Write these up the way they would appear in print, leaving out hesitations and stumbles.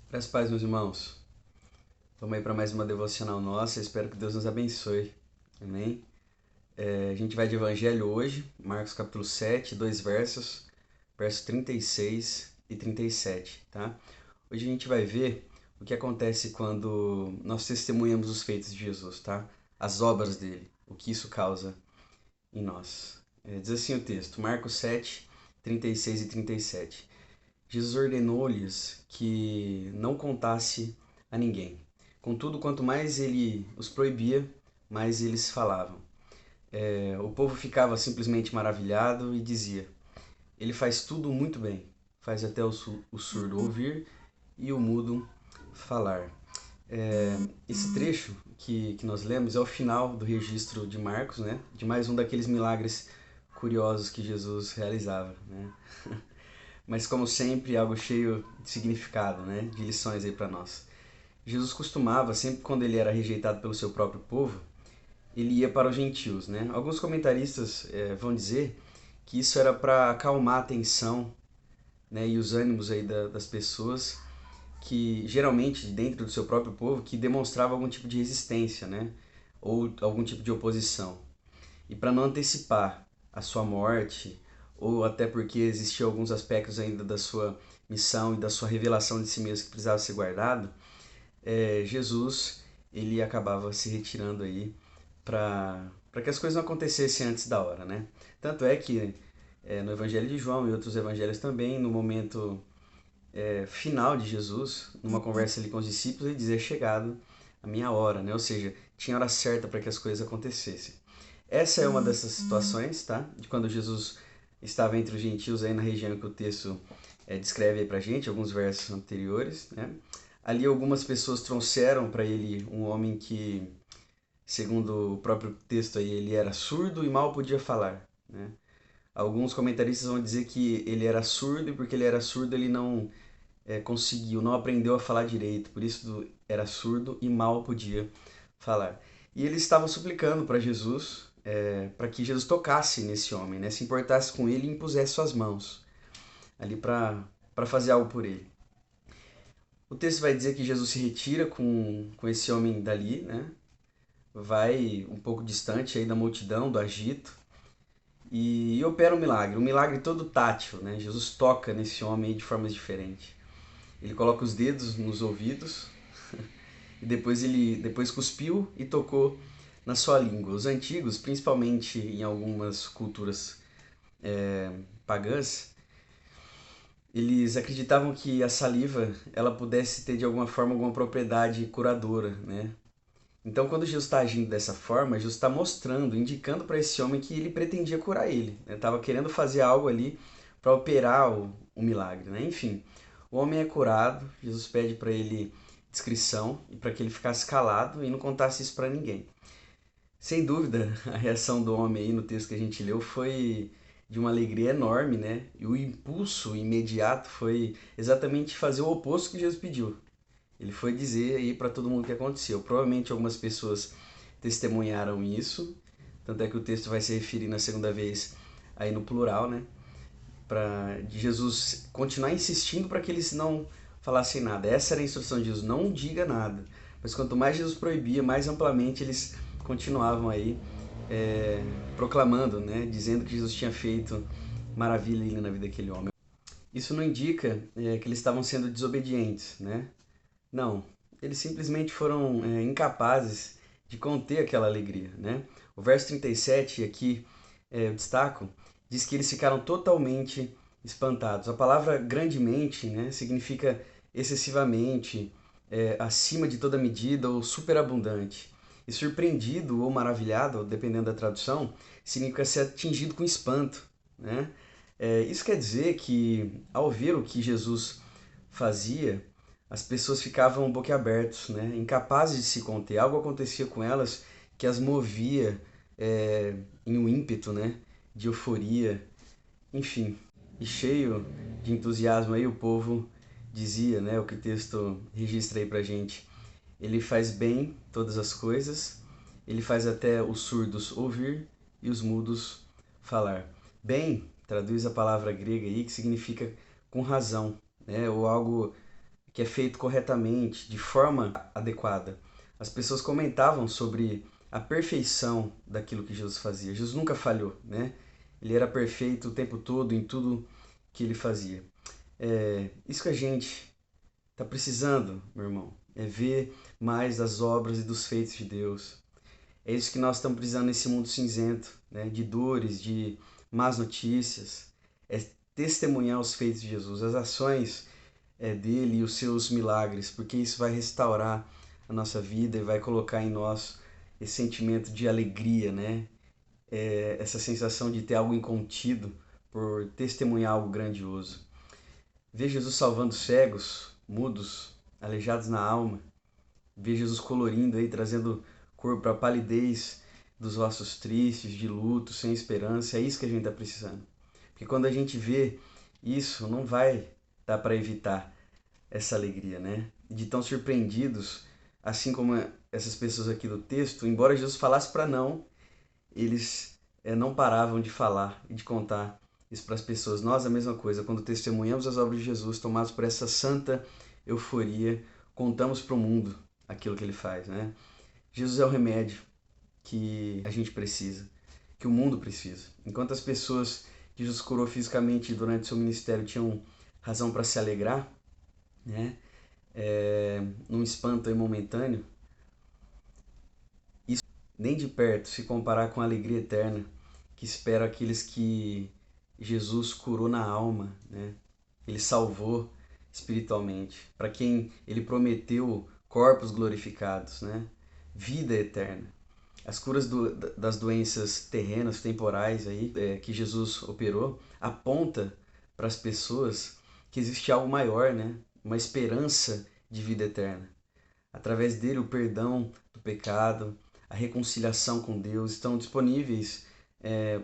Graças a paz, meus irmãos. Vamos aí para mais uma devocional nossa. Espero que Deus nos abençoe. Amém? A gente vai de Evangelho hoje, Marcos capítulo 7, dois versos 36 e 37, tá? Hoje a gente vai ver o que acontece quando nós testemunhamos os feitos de Jesus, tá? As obras dele, o que isso causa em nós. Diz assim o texto, Marcos 7, 36 e 37. Jesus ordenou-lhes que não contasse a ninguém. Contudo, quanto mais ele os proibia, mais eles falavam. O povo ficava simplesmente maravilhado e dizia: Ele faz tudo muito bem, faz até o surdo ouvir e o mudo falar. Esse trecho que nós lemos é o final do registro de Marcos, né? De mais um daqueles milagres curiosos que Jesus realizava, né? Mas como sempre, algo cheio de significado, né? De lições aí para nós. Jesus costumava, sempre quando ele era rejeitado pelo seu próprio povo, ele ia para os gentios, né? Alguns comentaristas vão dizer que isso era para acalmar a tensão, né, e os ânimos aí das pessoas que geralmente dentro do seu próprio povo que demonstrava algum tipo de resistência, né, ou algum tipo de oposição. E para não antecipar a sua morte, ou até porque existiam alguns aspectos ainda da sua missão e da sua revelação de si mesmo que precisava ser guardado, Jesus ele acabava se retirando aí para que as coisas não acontecessem antes da hora, né? Tanto é que no Evangelho de João e outros evangelhos também, no momento final de Jesus, numa conversa ali com os discípulos, ele dizia: chegado a minha hora, né? Ou seja, tinha hora certa para que as coisas acontecessem. Essa é uma dessas situações, tá? De quando Jesus estava entre os gentios aí na região que o texto descreve aí pra gente, alguns versos anteriores, né? Ali algumas pessoas trouxeram para ele um homem que, segundo o próprio texto aí, ele era surdo e mal podia falar, né? Alguns comentaristas vão dizer que ele era surdo e porque ele era surdo ele não conseguiu, não aprendeu a falar direito, por isso era surdo e mal podia falar. E eles estavam suplicando para Jesus, para que Jesus tocasse nesse homem, né? Se importasse com ele e impusesse suas mãos ali para fazer algo por ele. O texto vai dizer que Jesus se retira com esse homem dali, né? Vai um pouco distante aí da multidão, do agito, e opera um milagre todo tátil, né? Jesus toca nesse homem aí de formas diferentes. Ele coloca os dedos nos ouvidos e depois cuspiu e tocou na sua língua. Os antigos, principalmente em algumas culturas pagãs, eles acreditavam que a saliva ela pudesse ter de alguma forma alguma propriedade curadora, né? Então, quando Jesus está agindo dessa forma, Jesus está mostrando, indicando para esse homem que ele pretendia curar ele, estava querendo fazer algo ali para operar o milagre, né? Enfim, o homem é curado, Jesus pede para ele discrição e para que ele ficasse calado e não contasse isso para ninguém. Sem dúvida, a reação do homem aí no texto que a gente leu foi de uma alegria enorme, né? E o impulso imediato foi exatamente fazer o oposto que Jesus pediu. Ele foi dizer aí para todo mundo o que aconteceu. Provavelmente algumas pessoas testemunharam isso, tanto é que o texto vai se referir na segunda vez aí no plural, né? Para Jesus continuar insistindo para que eles não falassem nada. Essa era a instrução de Jesus: não diga nada. Mas quanto mais Jesus proibia, mais amplamente eles continuavam aí é, proclamando, né? Dizendo que Jesus tinha feito maravilha na vida daquele homem. Isso não indica que eles estavam sendo desobedientes, né? Não, eles simplesmente foram incapazes de conter aquela alegria, né? O verso 37 aqui eu destaco, diz que eles ficaram totalmente espantados. A palavra grandemente, né, significa excessivamente, acima de toda medida ou superabundante. E surpreendido ou maravilhado, dependendo da tradução, significa ser atingido com espanto, né? Isso quer dizer que ao ver o que Jesus fazia, as pessoas ficavam boquiabertos, né? Incapazes de se conter. Algo acontecia com elas que as movia em um ímpeto, né? De euforia, enfim. E cheio de entusiasmo aí o povo dizia, né? O que o texto registra aí pra gente. Ele faz bem todas as coisas, ele faz até os surdos ouvir e os mudos falar. Bem, traduz a palavra grega aí que significa com razão, né? Ou algo que é feito corretamente, de forma adequada. As pessoas comentavam sobre a perfeição daquilo que Jesus fazia. Jesus nunca falhou, né? Ele era perfeito o tempo todo em tudo que ele fazia. Isso que a gente está precisando, meu irmão, é ver mais das obras e dos feitos de Deus. É isso que nós estamos precisando nesse mundo cinzento, né? De dores, de más notícias. É testemunhar os feitos de Jesus, as ações dele e os seus milagres, porque isso vai restaurar a nossa vida e vai colocar em nós esse sentimento de alegria, né? Essa sensação de ter algo incontido por testemunhar algo grandioso. Ver Jesus salvando cegos, mudos, aleijados na alma. Ver Jesus colorindo aí, trazendo cor para a palidez dos ossos tristes, de luto, sem esperança. É isso que a gente está precisando. Porque quando a gente vê isso, não vai dar para evitar essa alegria, né? De tão surpreendidos, assim como essas pessoas aqui do texto, embora Jesus falasse para não, eles não paravam de falar e de contar isso para as pessoas. Nós, a mesma coisa, quando testemunhamos as obras de Jesus, tomados por essa santa euforia, contamos para o mundo aquilo que ele faz, né? Jesus é o remédio que a gente precisa, que o mundo precisa. Enquanto as pessoas que Jesus curou fisicamente durante seu ministério tinham razão para se alegrar, né? Num espanto momentâneo, isso nem de perto se comparar com a alegria eterna que espera aqueles que Jesus curou na alma, né? Ele salvou espiritualmente, para quem ele prometeu corpos glorificados, né? Vida eterna. As curas das doenças terrenas, temporais aí, que Jesus operou, aponta para as pessoas que existe algo maior, né? Uma esperança de vida eterna. Através dele, o perdão do pecado, a reconciliação com Deus estão disponíveis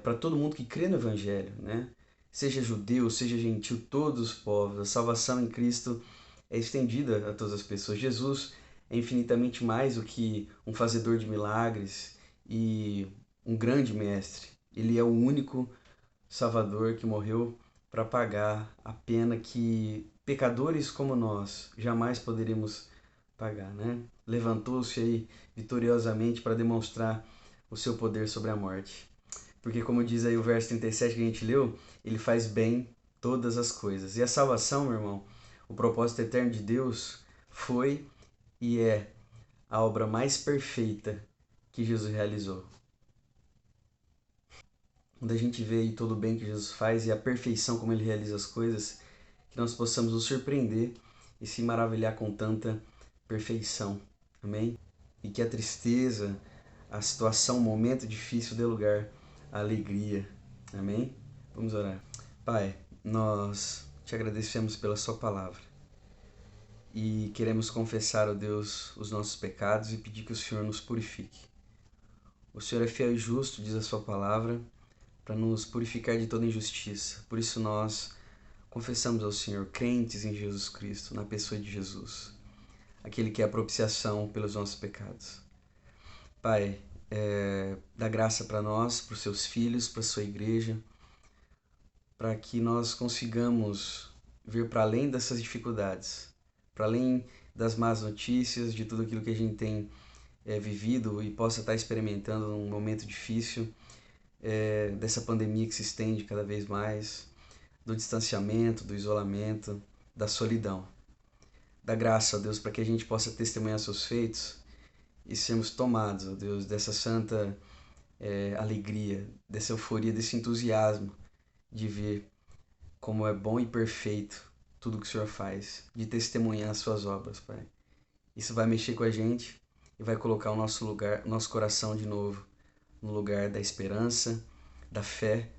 para todo mundo que crê no Evangelho, né? Seja judeu, seja gentil, todos os povos. A salvação em Cristo é estendida a todas as pessoas. Jesus é infinitamente mais do que um fazedor de milagres e um grande mestre. Ele é o único Salvador que morreu para pagar a pena que pecadores como nós jamais poderíamos pagar, né? Levantou-se aí vitoriosamente para demonstrar o seu poder sobre a morte. Porque como diz aí o verso 37 que a gente leu, ele faz bem todas as coisas. E a salvação, meu irmão, o propósito eterno de Deus foi e é a obra mais perfeita que Jesus realizou. Quando a gente vê aí todo o bem que Jesus faz e a perfeição como ele realiza as coisas, que nós possamos nos surpreender e se maravilhar com tanta perfeição. Amém? E que a tristeza, a situação, o momento difícil dê lugar à alegria. Amém? Vamos orar. Pai, nós te agradecemos pela sua palavra e queremos confessar, ó Deus, os nossos pecados e pedir que o Senhor nos purifique. O Senhor é fiel e justo, diz a sua palavra, para nos purificar de toda injustiça. Por isso nós confessamos ao Senhor, crentes em Jesus Cristo, na pessoa de Jesus, aquele que é a propiciação pelos nossos pecados. Pai, dá graça para nós, para os seus filhos, para a sua igreja, para que nós consigamos ver para além dessas dificuldades, para além das más notícias, de tudo aquilo que a gente tem vivido e possa estar experimentando num momento difícil, dessa pandemia que se estende cada vez mais, do distanciamento, do isolamento, da solidão. Dá graça, ó Deus, para que a gente possa testemunhar seus feitos e sermos tomados, ó Deus, dessa santa alegria, dessa euforia, desse entusiasmo de ver como é bom e perfeito tudo que o Senhor faz, de testemunhar as suas obras, Pai. Isso vai mexer com a gente e vai colocar o nosso lugar, nosso coração de novo no lugar da esperança, da fé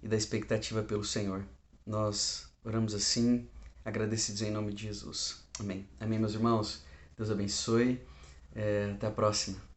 e da expectativa pelo Senhor. Nós oramos assim, agradecidos em nome de Jesus. Amém. Amém, meus irmãos. Deus abençoe. Até a próxima.